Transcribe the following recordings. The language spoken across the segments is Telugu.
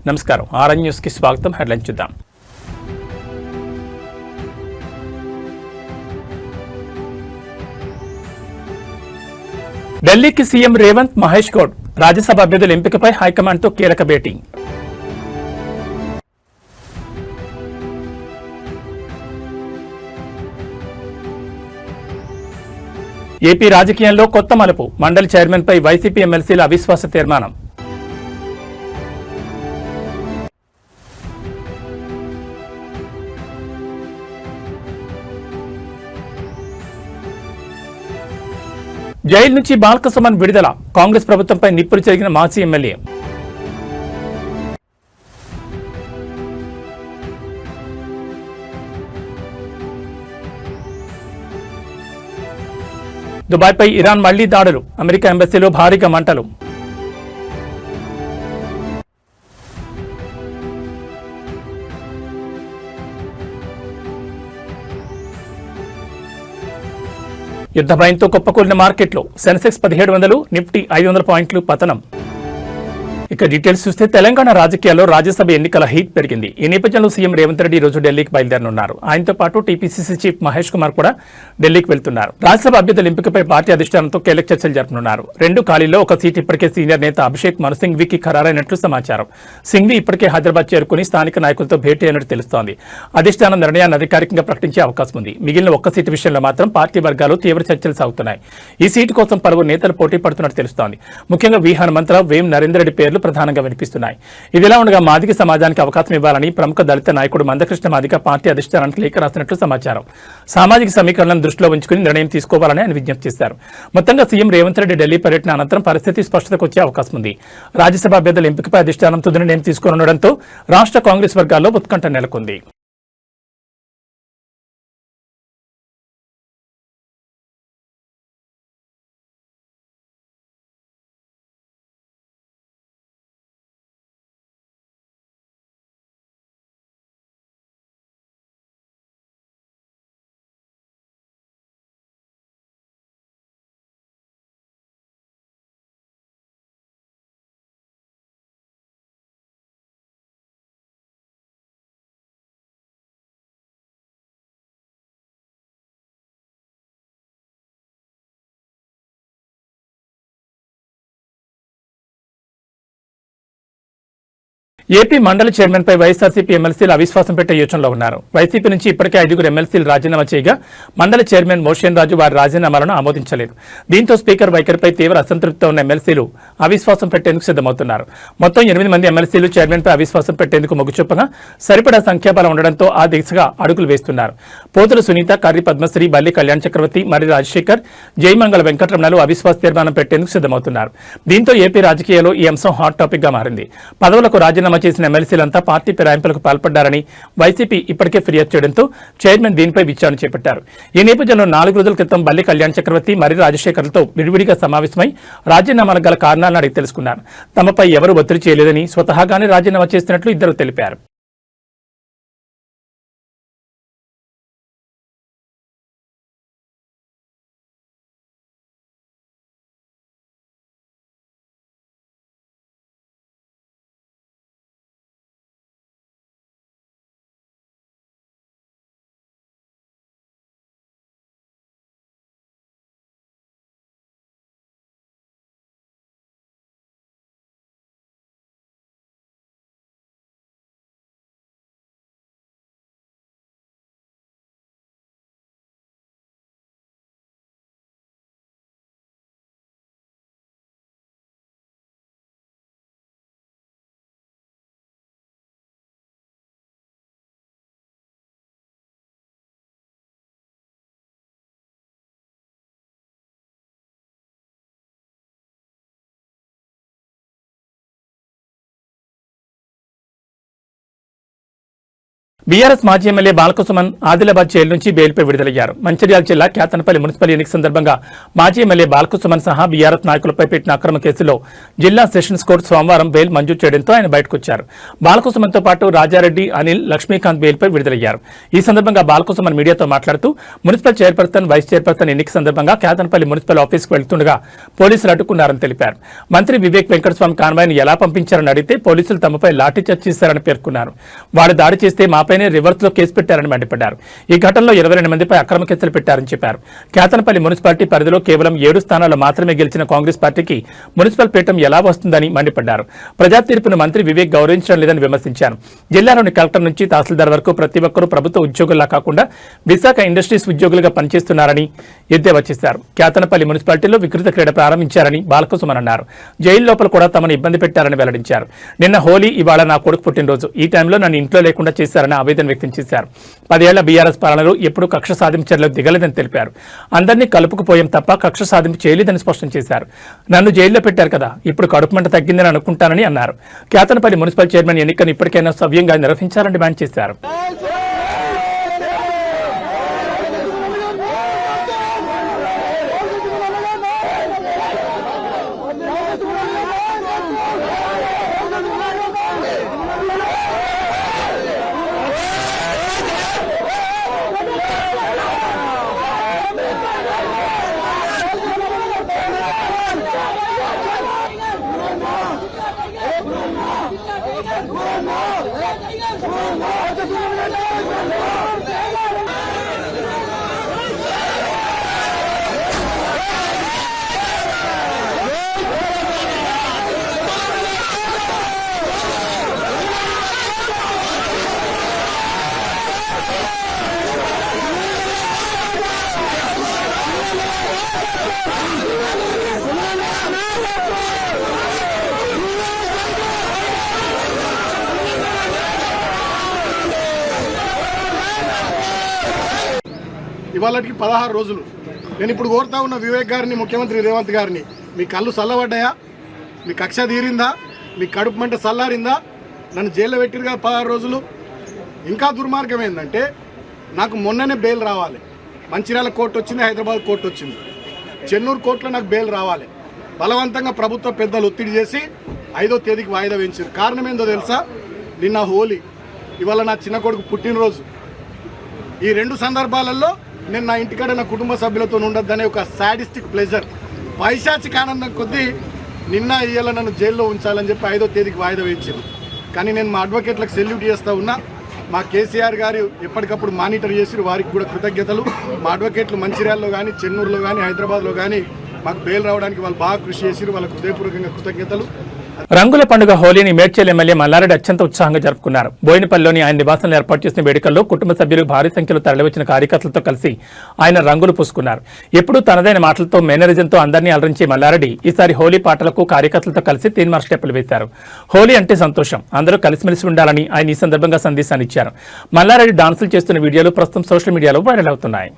నమస్కారం ఆర్ఎన్ న్యూస్ కి స్వాగతం. హెడ్లైన్స్ చూద్దాం. ఢిల్లీకి సీఎం రేవంత్, మహేష్ గౌడ్ రాజ్యసభ అభ్యర్థుల ఎంపికపై హైకమాండ్ తో కీలక భేటీ. ఏపీ రాజకీయంలో కొత్త మలుపు, మండలి చైర్మన్ పై వైసీపీ ఎమ్మెల్సీల అవిశ్వాస తీర్మానం. జైలు నుంచి బాల్కసుమన్ విడుదల, కాంగ్రెస్ ప్రభుత్వంపై నిప్పులు చెరిగిన మాజీ ఎమ్మెల్యే. దుబాయ్పై ఇరాన్ మళ్లీ దాడులు, అమెరికా ఎంబసీలో భారీగా మంటలు. యుద్ధ భయంతో కుప్పకూలిన మార్కెట్లు, సెన్సెక్స్ 1700, నిఫ్టీ 500 పాయింట్లు పతనం. ఇక డీటెయిల్స్ చూస్తే తెలంగాణ రాజకీయాల్లో రాజ్యసభ ఎన్నికల హీట్ పెరిగింది. ఈ నేపథ్యంలో సీఎం రేవంత్ రెడ్డి రోజు ఢిల్లీకి బయలుదేరనున్నారు. ఆయనతో పాటు టీపీసీసీ చీఫ్ మహేష్ కుమార్ కూడా ఢిల్లీకి వెళ్తున్నారు. రాజ్యసభ అభ్యర్థుల ఎంపికపై పార్టీ అధిష్టానంతో కీలక చర్చలు జరపనున్నారు. 2 ఖాళీల్లో ఒక సీటు ఇప్పటికే సీనియర్ నేత అభిషేక్ మను సింఘ్వీకి ఖరారైనట్లు సమాచారం. సింఘ్వీ ఇప్పటికే హైదరాబాద్ చేరుకుని స్థానిక నాయకులతో భేటీ అయినట్టు తెలుస్తోంది. అధిష్టానం నిర్ణయాన్ని అధికారికంగా ప్రకటించే అవకాశం ఉంది. మిగిలిన ఒక్క సీటు విషయంలో మాత్రం పార్టీ వర్గాలు తీవ్ర చర్చలు సాగుతున్నాయి. ఈ సీటు కోసం పలువురు నేతలు పోటీ పడుతున్నట్టు తెలుస్తోంది. ముఖ్యంగా వి హనుమంతరావు, వేం నరేందర్ రెడ్డి పేర్లు ప్రధానంగా వినిపిస్తున్నాయి. ఇదిలా ఉండగా మాదిగ సమాజానికి అవకాశం ఇవ్వాలని ప్రముఖ దళిత నాయకుడు మందకృష్ణ మాదిగ పార్టీ అధిష్టానానికి లేఖ రాసినట్లు సమాచారం. సామాజిక సమీకరణలను దృష్టిలో ఉంచుకుని నిర్ణయం తీసుకోవాలని ఆయన విజ్ఞప్తి చేశారు. మొత్తంగా సీఎం రేవంత్ రెడ్డి ఢిల్లీ పర్యటన అనంతరం పరిస్థితి స్పష్టతకు వచ్చే అవకాశం ఉంది. రాజ్యసభ అభ్యర్థుల ఎంపికపై అధిష్టానం తుది నిర్ణయం తీసుకోనుండడంతో రాష్ట్ర కాంగ్రెస్ వర్గాల్లో ఉత్కంఠ నెలకొంది. ఏపీ మండలి చైర్మన్ పై వైఎస్ఆర్సీపీ ఎమ్మెల్సీలు అవిశ్వాసం పెట్టే యోచనలో ఉన్నారు. వైసీపీ నుంచి ఇప్పటికే 5 ఎమ్మెల్సీలు రాజీనామా చేయగా మండలి చైర్మన్ మోషన్ రాజు వారి రాజీనామాలను ఆమోదించలేదు. దీంతో స్పీకర్ వైఖరిపై తీవ్ర అసంతృప్తితో ఉన్న ఎమ్మెల్సీలు అవిశ్వాసం పెట్టేందుకు సిద్దమవుతున్నారు. మొత్తం 8 మంది ఎమ్మెల్సీలు చైర్మన్ పై అవిశ్వాసం పెట్టేందుకు మొగ్గు చూపగా సరిపడా సంఖ్యాబలం ఉండడంతో ఆ దిశగా అడుగులు వేస్తున్నారు. పోతుల సునీత, కర్రి పద్మశ్రీ, బల్లి కళ్యాణ్ చక్రవర్తి, మరి రాజశేఖర్, జయమంగళ వెంకటరమణలు అవిశ్వాస తీర్మానం పెట్టేందుకు సిద్దమవుతున్నారు. దీంతో ఏపీ రాజకీయాల్లో ఈ అంశం హాట్ టాపిక్ గా మారింది. పదవులకు రాజీనామా చేసిన ఎమ్మెల్సీలంతా పార్టీ ఫిరాయింపులకు పాల్పడ్డారని వైసీపీ ఇప్పటికే ఫిర్యాదు చేయడంతో చైర్మన్ దీనిపై విచారణ చేపట్టారు. ఈ నేపథ్యంలో 4 రోజుల క్రితం బల్లి కళ్యాణ్ చక్రవర్తి, మరి రాజశేఖర్లతో విడివిడిగా సమావేశమై రాజీనామాలకు గల కారణాలను అడిగి తెలుసుకున్నారు. తమపై ఎవరూ ఒత్తిడి చేయలేదని స్వతహాగానే రాజీనామా చేసినట్లు ఇద్దరు తెలిపారు. బీఆర్ఎస్ మాజీ ఎమ్మెల్యే బాలకసుమన్ ఆదిలాబాద్ జైలు నుంచి బెయిల్పై విడుదలయ్యారు. మంచిర్యాల జిల్లా కేతనపల్లి మున్సిపల్ ఎన్నిక సందర్భంగా మాజీ ఎమ్మెల్యే బాలకసుమన్ సహా బీఆర్ఎస్ నాయకులపై పెట్టిన అక్రమ కేసులో జిల్లా సెషన్స్ కోర్టు సోమవారం బెయిల్ మంజూరు చేయడంతో ఆయన బయటకొచ్చారు. బాలకసుమన్తో పాటు రాజారెడ్డి, అనిల్, లక్ష్మీకాంత్ బెయిల్పై విడుదలయ్యారు. ఈ సందర్భంగా బాలకసుమన్ మీడియాతో మాట్లాడుతూ మున్సిపల్ చైర్పర్సన్, వైస్ చైర్పర్సన్ ఎన్నిక సందర్భంగా కేతనపల్లి మున్సిపల్ ఆఫీసుకు వెళ్తుండగా పోలీసులు అడ్డుకున్నారని తెలిపారు. మంత్రి వివేక్ వెంకటస్వామి కాన్వాయ్ను ఎలా పంపించారని అడిగితే పోలీసులు తమపై లాఠీచార్జ్ చేశారని పేర్కొన్నారు. వాడు దాడి చేస్తే మాపైనే రివర్స్ లో కేసు పెట్టారని మండిపడ్డారు. ఈ ఘటనలో 22 మందిపై అక్రమ కేసులు పెట్టారని చెప్పారు. కేతనపల్లి మున్సిపాలిటీ పరిధిలో కేవలం 7 స్థానాల్లో మాత్రమే గెలిచిన కాంగ్రెస్ పార్టీకి మున్సిపల్ పీఠం ఎలా వస్తుందని మండిపడ్డారు. ప్రజా తీర్పును మంత్రి వివేక్ గౌరవించడం లేదని విమర్శించారు. జిల్లాలోని కలెక్టర్ నుంచి తహసీల్దార్ వరకు ప్రతి ఒక్కరూ ప్రభుత్వ ఉద్యోగుల్లా కాకుండా విశాఖ ఇండస్ట్రీస్ ఉద్యోగులుగా పనిచేస్తున్నారని ఎద్దేవా చేశారు. కేతనపల్లి మున్సిపాలిటీలో వికృత క్రీడ ప్రారంభించారని బాలకసుమన్ అన్నారు. జైలు లోపల కూడా తమను ఇబ్బంది పెట్టారని వెల్లడించారు. నిన్న హోలీ, ఇవాళ నా కొడుకు పుట్టినరోజు. ఈ టైంలో నన్ను ఇంట్లో లేకుండా చేశారని ఆవేదన వ్యక్తం చేశారు. 10 ఏళ్ల బీఆర్ఎస్ పాలనలో ఎప్పుడూ కక్ష సాధింపు చర్యలకు దిగలేదని తెలిపారు. అందరినీ కలుపుకుపోయాం తప్ప కక్ష సాధింపు చేయలేదని స్పష్టం చేశారు. నన్ను జైల్లో పెట్టారు కదా, ఇప్పుడు కడుపు మంట తగ్గిందని అనుకుంటానని అన్నారు. కేతనపల్లి మున్సిపల్ చైర్మన్ ఎన్నికను ఇప్పటికైనా సవ్యంగా నిర్వహించాలని డిమాండ్ చేశారు. ఇవాళకి 16 రోజులు. నేను ఇప్పుడు కోరుతా ఉన్న వివేక్ గారిని, ముఖ్యమంత్రి రేవంత్ గారిని, మీ కళ్ళు చల్లబడ్డాయా? మీ కక్ష తీరిందా? మీ కడుపు మంట చల్లారిందా? నన్ను జైల్లో పెట్టిరుగా 16 రోజులు. ఇంకా దుర్మార్గం ఏంటంటే నాకు మొన్ననే బెయిల్ రావాలి. మంచిర్యాల కోర్టు వచ్చింది, హైదరాబాద్ కోర్టు వచ్చింది, చెన్నూరు కోర్టులో నాకు బెయిల్ రావాలి. బలవంతంగా ప్రభుత్వ పెద్దలు ఒత్తిడి చేసి 5వ తేదీకి వాయిదా వేయించారు. కారణం ఏందో తెలుసా? నిన్న హోలీ, ఇవాళ నా చిన్న కొడుకు పుట్టినరోజు. ఈ 2 సందర్భాలలో నేను నా ఇంటికాడ నా కుటుంబ సభ్యులతో ఉండొద్దనే ఒక సాడిస్టిక్ ప్లెజర్, పైశాచిక ఆనందం కొద్దీ నిన్న ఇయ్యాల నన్ను జైల్లో ఉంచాలని చెప్పి 5వ తేదీకి వాయిదా వేయించారు. కానీ నేను మా అడ్వకేట్లకు సెల్యూట్ చేస్తూ ఉన్నా. మా కేసీఆర్ గారు ఎప్పటికప్పుడు మానిటర్ చేసి వారికి కూడా కృతజ్ఞతలు. మా అడ్వకేట్లు మంచిర్యాలలో కానీ, చెన్నూరులో కానీ, హైదరాబాద్లో కానీ మాకు బెయిల్ రావడానికి వాళ్ళు బాగా కృషి చేసి వాళ్ళకు హృదయపూర్వకంగా కృతజ్ఞతలు. రంగుల పండుగ హోలీని మేడ్చల్ ఎమ్మెల్యే మల్లారెడ్డి అత్యంత ఉత్సాహంగా జరుపుకున్నారు. బోయినపల్లిలోని ఆయన నివాసంలో ఏర్పాటు చేసిన వేడుకల్లో కుటుంబ సభ్యులు భారీ సంఖ్యలో తరలివచ్చిన కార్యకర్తలతో కలిసి ఆయన రంగులు పూసుకున్నారు. ఎప్పుడూ తనదైన మాటలతో, మేనరిజంతో అందరినీ అలరించే మల్లారెడ్డి ఈసారి హోలీ పాటలకు కార్యకర్తలతో కలిసి తీన్మార్ స్టెప్పులు వేశారు. హోలీ అంటే సంతోషం, అందరూ కలిసిమెలిసి ఉండాలని ఆయన ఈ సందర్భంగా సందేశాన్ని ఇచ్చారు. మల్లారెడ్డి డాన్సులు చేస్తున్న వీడియోలు ప్రస్తుతం సోషల్ మీడియాలో వైరల్ అవుతున్నాయి.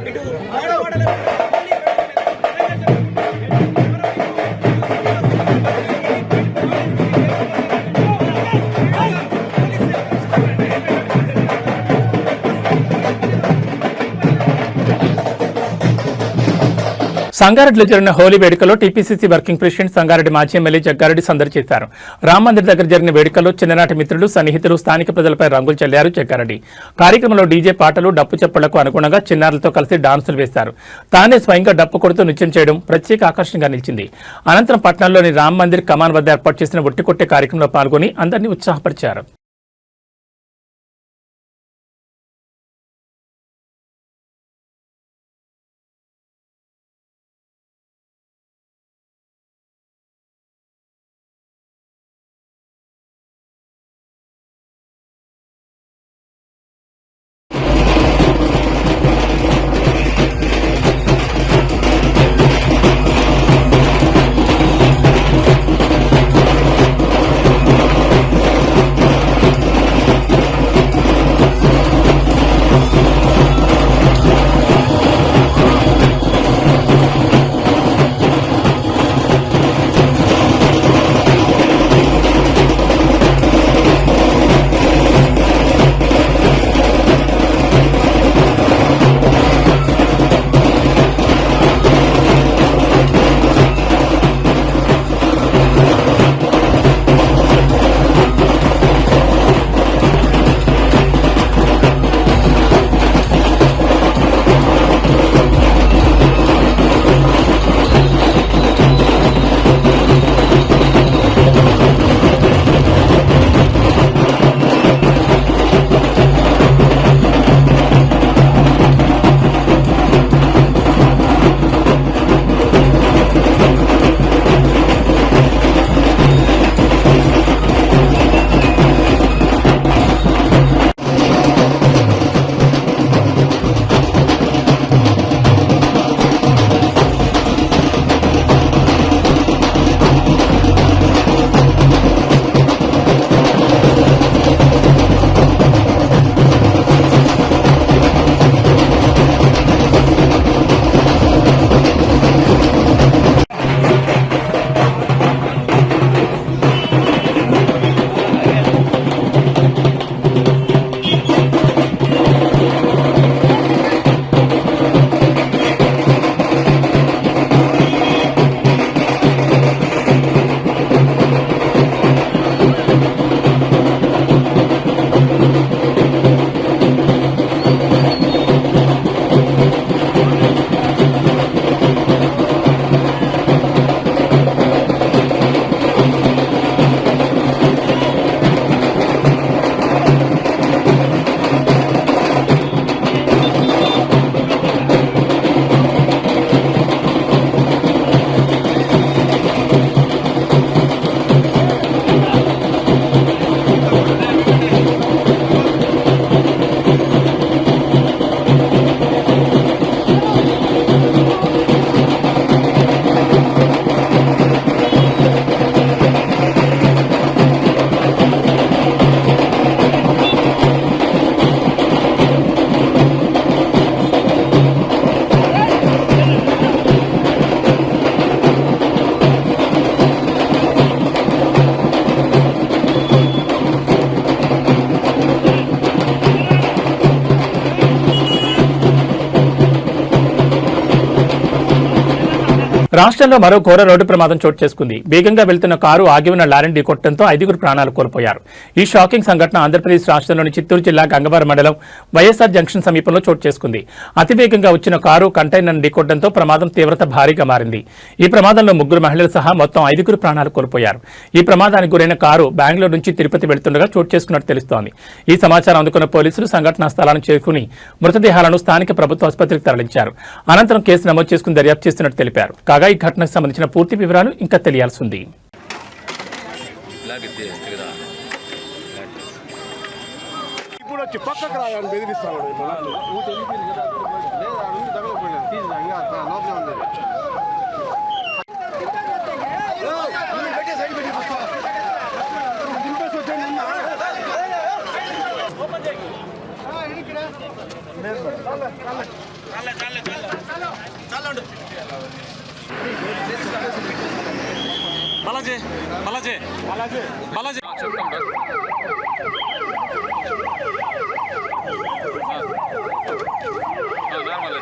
ఇటు సంగారెడ్డిలో జరిగిన హోలీ వేడుకలో టీపీసీసీ వర్కింగ్ ప్రెసిడెంట్ సంగారెడ్డి మాజీ ఎమ్మెల్యే జగ్గారెడ్డి సందడి చేశారు. రామ్ మందిర్ దగ్గర జరిగిన వేడుకల్లో చిన్ననాటి మిత్రులు, సన్నిహితులు, స్థానిక ప్రజలపై రంగులు చల్లారు జగ్గారెడ్డి. కార్యక్రమంలో డీజే పాటలు, డప్పు చప్పుళ్లకు అనుగుణంగా చిన్నారులతో కలిసి డాన్సులు వేశారు. తానే స్వయంగా డప్పు కొడుతూ నృత్యం చేయడం ప్రత్యేక ఆకర్షణగా నిలిచింది. అనంతరం పట్టణంలోని రామ్ మందిర్ కమాన్ వద్ద ఏర్పాటు చేసిన ఒట్టికొట్టే కార్యక్రమంలో పాల్గొని అందరినీ ఉత్సాహపరిచారు. రాష్ట్రంలో మరో ఘోర రోడ్డు ప్రమాదం చోటు చేసుకుంది. వేగంగా వెళ్తున్న కారు ఆగి ఉన్న లారీని ఢీకొట్టడంతో 5గురు ప్రాణాలు కోల్పోయారు. ఈ షాకింగ్ సంఘటన ఆంధ్రప్రదేశ్ రాష్ట్రంలోని చిత్తూరు జిల్లా గంగవరం మండలం వైఎస్ఆర్ జంక్షన్ సమీపంలో చోటు చేసుకుంది. అతివేగంగా వచ్చిన కారు కంటైనర్ను ఢీకొట్టడంతో ప్రమాదం తీవ్రత భారీగా మారింది. ఈ ప్రమాదంలో 3 మహిళలు సహా మొత్తం 5గురు ప్రాణాలు కోల్పోయారు. ఈ ప్రమాదానికి గురైన కారు బెంగళూరు నుంచి తిరుపతి వెళ్తుండగా చోటు చేసుకున్నట్టు తెలుస్తోంది. ఈ సమాచారం అందుకున్న పోలీసులు సంఘటనా స్థలాన్ని చేరుకుని మృతదేహాలను స్థానిక ప్రభుత్వ ఆసుపత్రికి తరలించారు. అనంతరం కేసు నమోదు చేసుకుని దర్యాప్తు చేస్తున్నట్టు తెలిపారు. కాగా ఈ ఘటనకు సంబంధించిన పూర్తి వివరాలు ఇంకా తెలియాల్సి ఉంది. బాలాజీ బాలాజీ బాలాజీ బాలాజీ చెప్తాం నార్మల్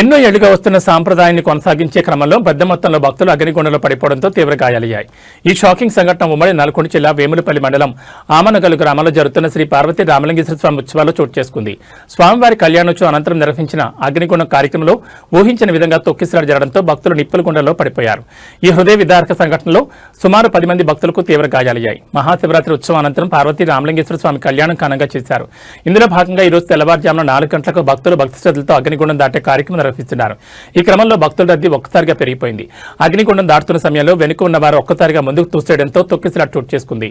ఎన్నో ఏళ్లుగా వస్తున్న సాంప్రదాయాన్ని కొనసాగించే క్రమంలో పెద్ద మొత్తంలో భక్తులు అగ్నిగుండంలో పడిపోవడంతో తీవ్ర గాయాలయ్యాయి. ఈ షాకింగ్ సంఘటన ఉమ్మడి నల్గొండ జిల్లా వేములపల్లి మండలం ఆమనగల్లు గ్రామంలో జరుగుతున్న శ్రీ పార్వతీ రామలింగేశ్వర స్వామి ఉత్సవాల్లో చోటు చేసుకుంది. స్వామివారి కళ్యాణోత్సవం అనంతరం నిర్వహించిన అగ్నిగుండం కార్యక్రమంలో ఊహించిన విధంగా తొక్కిసలాట జరగడంతో భక్తులు నిప్పుల గుండంలో పడిపోయారు. ఈ హృదయ విదారక సంఘటనలో సుమారు 10 మంది భక్తులకు తీవ్ర గాయాలయ్యాయి. మహాశివరాత్రి ఉత్సవం అనంతరం పార్వతీ రామలింగేశ్వర స్వామి కళ్యాణం ఘనంగా చేశారు. ఇందులో భాగంగా ఈరోజు తెల్లవారుజామున 4 గంటలకు భక్తులు భక్తి శ్రద్ధలతో అగ్నిగుండం దాటే కార్యక్రమం నిర్వహిస్తున్నారు. ఈ క్రమంలో భక్తుల రద్దీ ఒక్కసారిగా పెరిగిపోయింది. అగ్నిగుండం దాటుతున్న సమయంలో వెనుక ఉన్న వారు ఒక్కసారిగా ముందుకు తూసేయడంతో తొక్కిసలాట చోటు చేసుకుంది.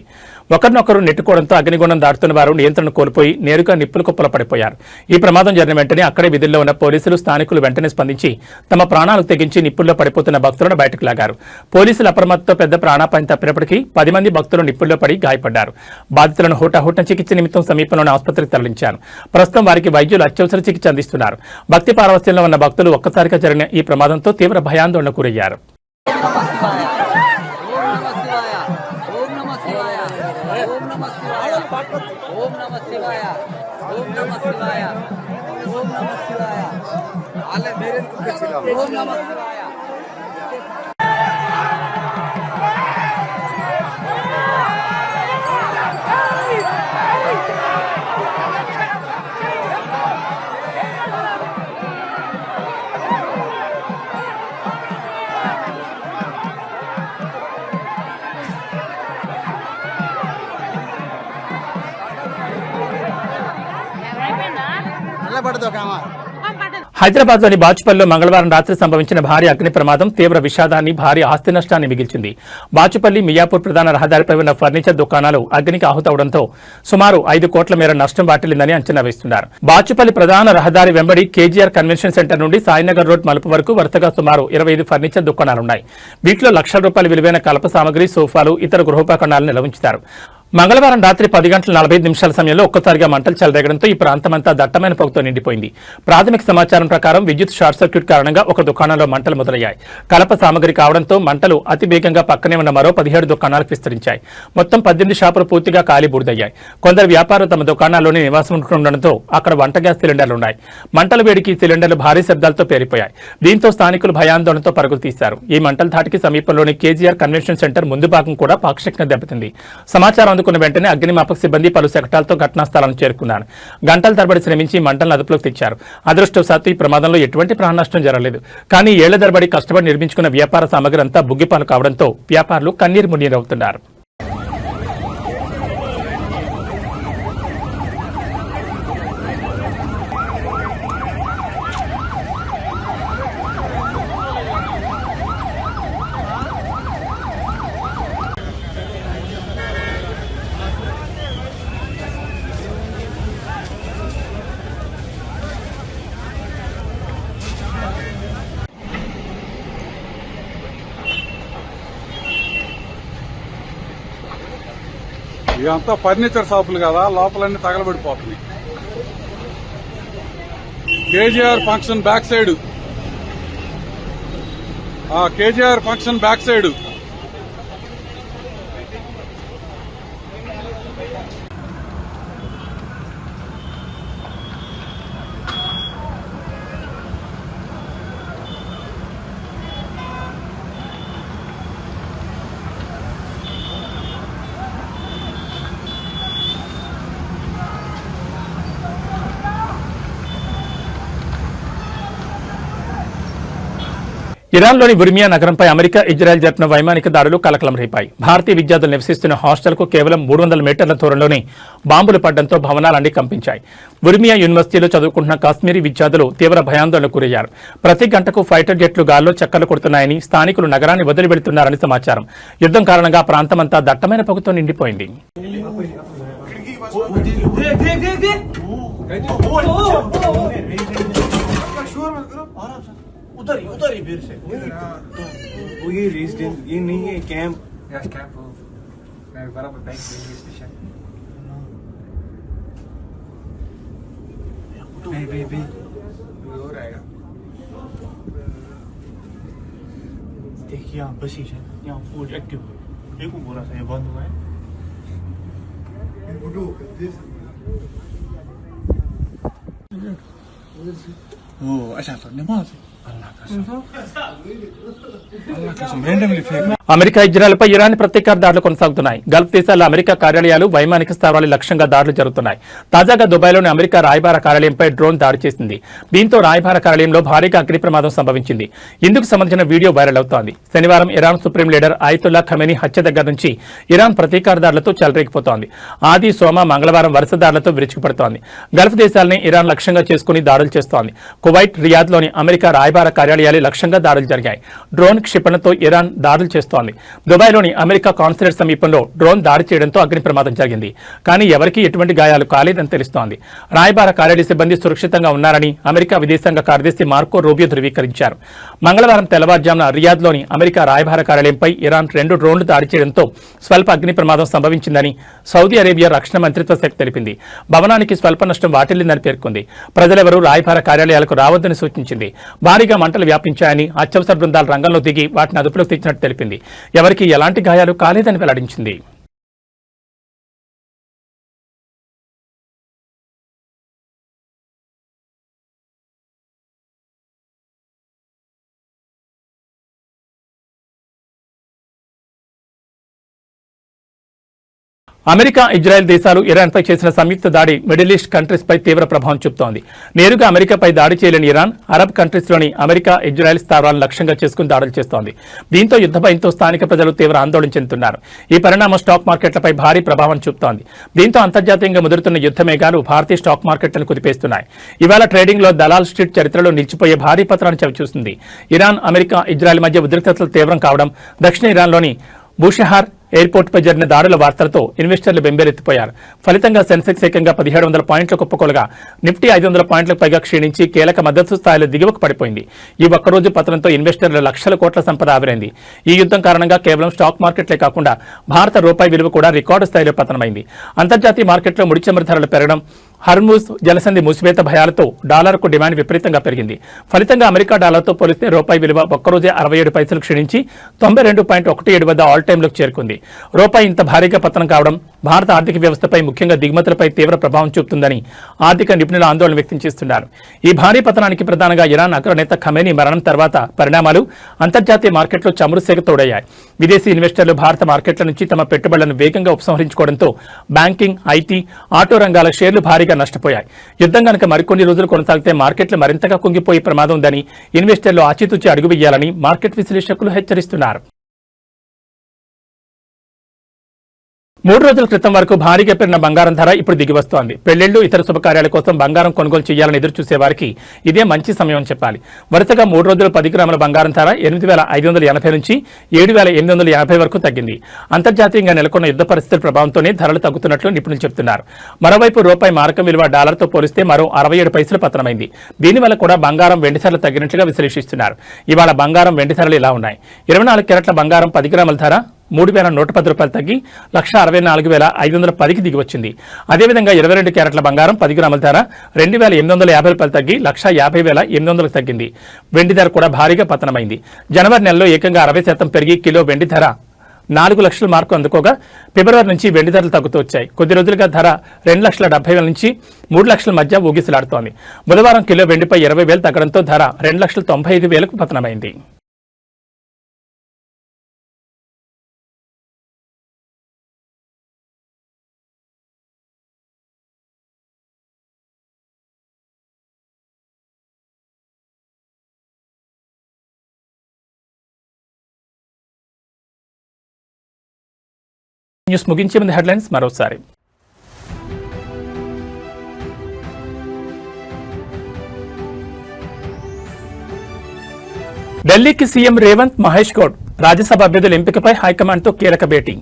ఒకరినొకరు నెట్టుకోవడంతో అగ్నిగుండం దాటుతున్న వారు నియంత్రణ కోల్పోయి నేరుగా నిప్పుల కుప్పలో పడిపోయారు. ఈ ప్రమాదం జరిగిన వెంటనే అక్కడే విధుల్లో ఉన్న పోలీసులు స్థానికులు వెంటనే స్పందించి తమ ప్రాణాలు తెగించి నిప్పుల్లో పడిపోతున్న భక్తులను బయటకు లాగారు. పోలీసుల అప్రమత్తతో పెద్ద ప్రాణాపాయం తప్పినప్పటికీ 10 మంది భక్తులు నిప్పుల్లో పడి గాయపడ్డారు. బాధితులను హుటాహుటిన చికిత్స నిమిత్తం సమీపంలోని ఆసుపత్రికి తరలించారు. ప్రస్తుతం వారికి వైద్యులు అత్యవసర చికిత్స అందిస్తున్నారు. భక్తి పారవస్యంలో ఉన్న భక్తులు ఒక్కసారిగా జరిగిన ఈ ప్రమాదంతో తీవ్ర భయాందోళనకు గురయ్యారు. హైదరాబాద్లోని బాచుపల్లిలో మంగళవారం రాత్రి సంభవించిన భారీ అగ్ని ప్రమాదం తీవ్ర విషాదాన్ని, భారీ ఆస్తి నష్టాన్ని మిగిల్చింది. బాచుపల్లి మియాపూర్ ప్రధాన రహదారిపై ఉన్న ఫర్నిచర్ దుకాణాలు అగ్నికి ఆహుతవడంతో సుమారు 5 కోట్ల మేర నష్టం వాటిల్లిందని అంచనా వేస్తున్నారు. బాచుపల్లి ప్రధాన రహదారి వెంబడి కేజీఆర్ కన్వెన్షన్ సెంటర్ నుండి సాయినగర్ రోడ్ మలుపు వరకు వరుసగా సుమారు 25 ఫర్నిచర్ దుకాణాలున్నాయి. వీటిలో లక్షల రూపాయల విలువైన కలప సామగ్రి, సోఫాలు, ఇతర గృహోపకరణాలను నిల్వ ఉంచుతారు. మంగళవారం రాత్రి 10 గంటల 45 నిమిషాల సమయంలో ఒక్కసారిగా మంటలు చెలరేగడంతో ఈ ప్రాంతమంతా దట్టమైన పొగతో నిండిపోయింది. ప్రాథమిక సమాచారం ప్రకారం విద్యుత్ షార్ట్ సర్క్యూట్ కారణంగా ఒక దుకాణంలో మంటలు మొదలయ్యాయి. కలప సామగ్రి కావడంతో మంటలు అతి వేగంగా పక్కనే ఉన్న మరో 17 దుకాణాలకు విస్తరించాయి. మొత్తం 18 షాపులు పూర్తిగా కాలి బూడిదయ్యాయి. కొందరు వ్యాపారులు తమ దుకాణాల్లోనే నివాసం ఉంటుండడంతో అక్కడ వంట గ్యాస్ సిలిండర్లున్నాయి. మంటల వేడికి సిలిండర్లు భారీ శబ్దాలతో పేరిపోయాయి. దీంతో స్థానికులు భయాందోళనతో పరుగులు తీశారు. ఈ మంటల ధాటికి సమీపంలోని కేజీఆర్ కన్వెన్షన్ సెంటర్ ముందు భాగం కూడా పాక్షికంగా దెబ్బతింది. సమాచారం అందుకున్న వెంటనే అగ్నిమాపక సిబ్బంది పలు శకటాలతో ఘటనా స్థలానికి చేరుకున్నారు. గంటల తరబడి శ్రమించి మంటలను అదుపులోకి తెచ్చారు. అదృష్టవశాత్తు ఈ ప్రమాదంలో ఎటువంటి ప్రాణ నష్టం జరగలేదు. కానీ ఏళ్ల తరబడి కష్టపడి నిర్మించుకున్న వ్యాపార సామగ్రి అంతా బుగ్గిపాలు కావడంతో వ్యాపారులు కన్నీరు మున్నీరవుతున్నారు. ఇదంతా ఫర్నిచర్ షాపులు కదా, లోపలన్నీ తగలబడిపోతున్నాయి. KGR function back side, KGR function back side ఇరాన్లోని ఉర్మియా నగరంపై అమెరికా, ఇజ్రాయెల్ జరిపిన వైమానిక దాడులు కలకలం రేపాయి. భారతీయ విద్యార్థులు నివసిస్తున్న హాస్టల్కు కేవలం 300 మీటర్ల దూరంలోనే బాంబులు పడడంతో భవనాలన్నీ కంపించాయి. ఉర్మియా యూనివర్సిటీలో చదువుకుంటున్న కాశ్మీరీ విద్యార్థులు తీవ్ర భయాందోళనకు గురయ్యారు. ప్రతి గంటకు ఫైటర్ జెట్లు గాల్లో చక్కర్లు కొడుతున్నాయని, స్థానికులు నగరాన్ని వదిలి వెళుతున్నారని సమాచారం. యుద్ధం కారణంగా ప్రాంతమంతా దట్టమైన పొగతో నిండిపోయింది. उधर ही फिर से वो ये रेजिडेंस ये नहीं है कैंप यस कैंप मैं बराबर बैक रेलवे स्टेशन बे हो रहेगा देखिए यहाँ बस ही है, यहाँ फूड एक्टिव देखो पूरा सा ये बंद हुआ है. عشان نماذج الله قسم randomly fake. అమెరికా ఇజ్రాయెల్పై ఇరాన్ ప్రతీకార దాడులు కొనసాగుతున్నాయి. గల్ఫ్ దేశాల్లో అమెరికా కార్యాలయాలు, వైమానిక స్థావరాలు లక్ష్యంగా దాడులు జరుగుతున్నాయి. తాజాగా దుబాయ్లోని అమెరికా రాయబార కార్యాలయంపై డ్రోన్ దాడి చేసింది. దీంతో రాయబార కార్యాలయంలో భారీగా అగ్ని ప్రమాదం సంభవించింది. ఇందుకు సంబంధించిన వీడియో వైరల్ అవుతోంది. శనివారం ఇరాన్ సుప్రీం లీడర్ ఆయతుల్లా ఖమేనీ హత్య దగ్గర నుంచి ఇరాన్ ప్రతీకార దాడులతో చెలరేగిపోతోంది. ఆది, సోమ, మంగళవారం వరుస దాడులతో విరుచుకుపడుతోంది. గల్ఫ్ దేశాలని ఇరాన్ లక్ష్యంగా చేసుకుని దాడులు చేస్తోంది. కువైట్, రియాద్లోని అమెరికా రాయబార కార్యాలయాలు లక్ష్యంగా దాడులు జరిగాయి. డ్రోన్ క్షిపణితో ఇరాన్ దాడులు చేస్తోంది. దుబాయ్లోని అమెరికా కాన్సులేట్ సమీపంలో డ్రోన్ దాడి చేయడంతో అగ్ని ప్రమాదం జరిగింది. కానీ ఎవరికీ ఎటువంటి గాయాలు కాలేదని తెలుస్తోంది. రాయబార కార్యాలయ సిబ్బంది సురక్షితంగా ఉన్నారని అమెరికా విదేశాంగ కార్యదర్శి మార్కో రూబియో ధృవీకరించారు. మంగళవారం తెల్లవారుజామున రియాద్లోని అమెరికా రాయబార కార్యాలయంపై ఇరాన్ 2 డ్రోన్లు దాడి చేయడంతో స్వల్ప అగ్ని ప్రమాదం సంభవించిందని సౌదీ అరేబియా రక్షణ మంత్రిత్వ శాఖ తెలిపింది. భవనానికి స్వల్ప నష్టం వాటిల్లిందని పేర్కొంది. ప్రజలెవరూ రాయబార కార్యాలయాలకు రావద్దని సూచించింది. భారీగా మంటలు వ్యాపించాయని అత్యవసర బృందాలు రంగంలో దిగి వాటిని అదుపులోకి తెచ్చినట్టు తెలిపింది. ఎవరికీ ఎలాంటి గాయాలు కాలేదని వెల్లడించింది. అమెరికా, ఇజ్రాయెల్ దేశాలు ఇరాన్పై చేసిన సంయుక్త దాడి మిడిల్ ఈస్ట్ కంట్రీస్పై తీవ్ర ప్రభావం చూపుతోంది. నేరుగా అమెరికాపై దాడి చేయలేని ఇరాన్ అరబ్ కంట్రీస్లోని అమెరికా, ఇజ్రాయెల్ స్థావరాలను లక్ష్యంగా చేసుకుని దాడులు చేస్తోంది. దీంతో యుద్ధ భయంతో స్థానిక ప్రజలు తీవ్ర ఆందోళన చెందుతున్నారు. ఈ పరిణామం స్టాక్ మార్కెట్లపై భారీ ప్రభావం చూపుతోంది. దీంతో అంతర్జాతీయంగా ముదురుతున్న యుద్ధ మేఘాలు భారతీయ స్టాక్ మార్కెట్లను కుదిపేస్తున్నాయి. ఇవాళ ట్రేడింగ్లో దలాల్ స్ట్రీట్ చరిత్రలో నిలిచిపోయే భారీ పత్రాన్ని చవిచూస్తుంది. ఇరాన్, అమెరికా, ఇజ్రాయెల్ మధ్య ఉద్రిక్తతలు తీవ్రం కావడం, దక్షిణ ఇరాన్లోని బూషెహార్ ఎయిర్పోర్టుపై జరిగిన దాడుల వార్తలతో ఇన్వెస్టర్లు బెంబేలెత్తిపోయారు. ఫలితంగా సెన్సెక్స్ ఏకంగా 1700 పాయింట్ల కుప్పకొలగా నిఫ్టీ 500 పాయింట్లకు పైగా క్షీణించి కీలక మద్దతు స్థాయిలో దిగువకు పడిపోయింది. ఈ ఒక్కరోజు పతనంతో ఇన్వెస్టర్ల లక్షల కోట్ల సంపద ఆవిరైంది. ఈ యుద్ధం కారణంగా కేవలం స్టాక్ మార్కెట్లే కాకుండా భారత రూపాయి విలువ కూడా రికార్డు స్థాయిలో పతనమైంది. అంతర్జాతీయ మార్కెట్లో ముడి చమురు ధరలు పెరగడం, హర్మూజ్ జలసంధి మూసివేత భయాలతో డాలర్కు డిమాండ్ విపరీతంగా పెరిగింది. ఫలితంగా అమెరికా డాలర్తో పోలిస్తే రూపాయి విలువ ఒక్కరోజే 67 పైసలు క్షీణించి 92.17 వద్ద ఆల్ టైంలోకి చేరుకుంది. రూపాయి ఇంత భారీగా పతనం కావడం భారత ఆర్థిక వ్యవస్థపై, ముఖ్యంగా దిగుమతులపై తీవ్ర ప్రభావం చూపుతుందని ఆర్థిక నిపుణులు ఆందోళన వ్యక్తం చేస్తున్నారు. ఈ భారీ పతనానికి ప్రధానంగా ఇరాన్ అగ్రనేత ఖమేనీ మరణం తర్వాత పరిణామాలు అంతర్జాతీయ మార్కెట్లో చమురు సేగ తోడయ్యాయి. విదేశీ ఇన్వెస్టర్లు భారత మార్కెట్ల నుంచి తమ పెట్టుబడులను వేగంగా ఉపసంహరించుకోవడంతో బ్యాంకింగ్, ఐటీ, ఆటో రంగాల షేర్లు భారీగా నష్టపోయాయి. యుద్ధం కనుక మరికొన్ని రోజులు కొనసాగితే మార్కెట్లు మరింతగా కుంగిపోయే ప్రమాదం ఉందని ఇన్వెస్టర్లు ఆచితూచి అడుగు వేయాలని మార్కెట్ విశ్లేషకులు హెచ్చరిస్తున్నారు. 3 రోజుల క్రితం వరకు భారీగా పెరిగిన బంగారం ధర ఇప్పుడు దిగివస్తోంది. పెళ్లిళ్లు, ఇతర శుభకార్యాల కోసం బంగారం కొనుగోలు చేయాలని ఎదురుచూసే వారికి ఇదే మంచి సమయం అని చెప్పాలి. వరుసగా 3 రోజులు 10 గ్రాముల బంగారం ధర 8,580 నుంచి 7,880 వరకు తగ్గింది. అంతర్జాతీయంగా నెలకొన్న యుద్ధ పరిస్థితుల ప్రభావంతోనే ధరలు తగ్గుతున్నట్లు నిపుణులు చెబుతున్నారు. మరోవైపు రూపాయి మారకం విలువ డాలర్తో పోలిస్తే మరో 67 పైసలు పతనమైంది. దీనివల్ల కూడా బంగారం, వెండి ధరలు తగ్గినట్లుగా విశ్లేషిస్తున్నారు. ఇవాళ బంగారం, వెండి ధరలు ఇలా ఉన్నాయి. 24 క్యారెట్ల బంగారం 10 గ్రాముల ధర 3,110 రూపాయలు తగ్గి 1,64,510కి దిగివచ్చింది. అదేవిధంగా 22 క్యారెట్ల బంగారం 10 గ్రాముల ధర 2,850 రూపాయలు తగ్గి 1,50,800కి తగ్గింది. వెండి ధర కూడా భారీగా పతనమైంది. జనవరి నెలలో ఏకంగా 60% పెరిగి కిలో వెండి ధర 4 లక్షల మార్కు అందుకోగా ఫిబ్రవరి నుంచి వెండి ధరలు తగ్గుతూ వచ్చాయి. కొద్ది రోజులుగా ధర 2,70,000 నుంచి 3 లక్షల మధ్య ఊగిసలాడుతోంది. బుధవారం కిలో వెండిపై 20,000 తగ్గడంతో ధర 2,95,000కు పతనమైంది. న్యూస్ ముగించే ముందు హెడ్లైన్స్ మరోసారి. ఢిల్లీకి సీఎం రేవంత్, మహేష్ గౌడ్ రాజ్యసభ అభ్యర్థుల ఎంపికపై హైకమాండ్తో కీలక భేటీ.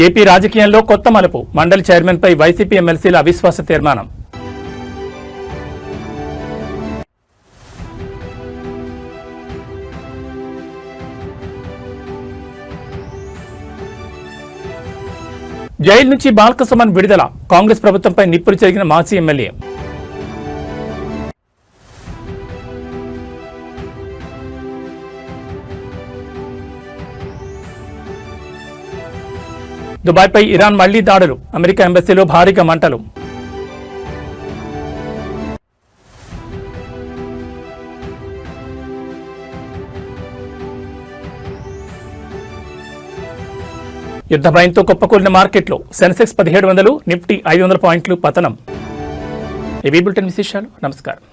ఏపీ రాజకీయంలో కొత్త మలుపు, మండలి చైర్మన్పై వైసీపీ ఎమ్మెల్సీల అవిశ్వాస తీర్మానం. జైలు నుంచి బాల్కసుమన్ విడుదల, కాంగ్రెస్ ప్రభుత్వంపై నిప్పులు చెరిగిన మాజీ ఎమ్మెల్యే. దుబాయ్పై ఇరాన్ మళ్లీ దాడులు, అమెరికా ఎంబసీలో భారీగా మంటలు. యుద్ధ భయంతో కుప్పకూలిన మార్కెట్లో సెన్సెక్స్ 1700, నిఫ్టీ 500 పాయింట్లు పతనం. ఏవీ బులెటిన్ విశేషాలు. నమస్కారం.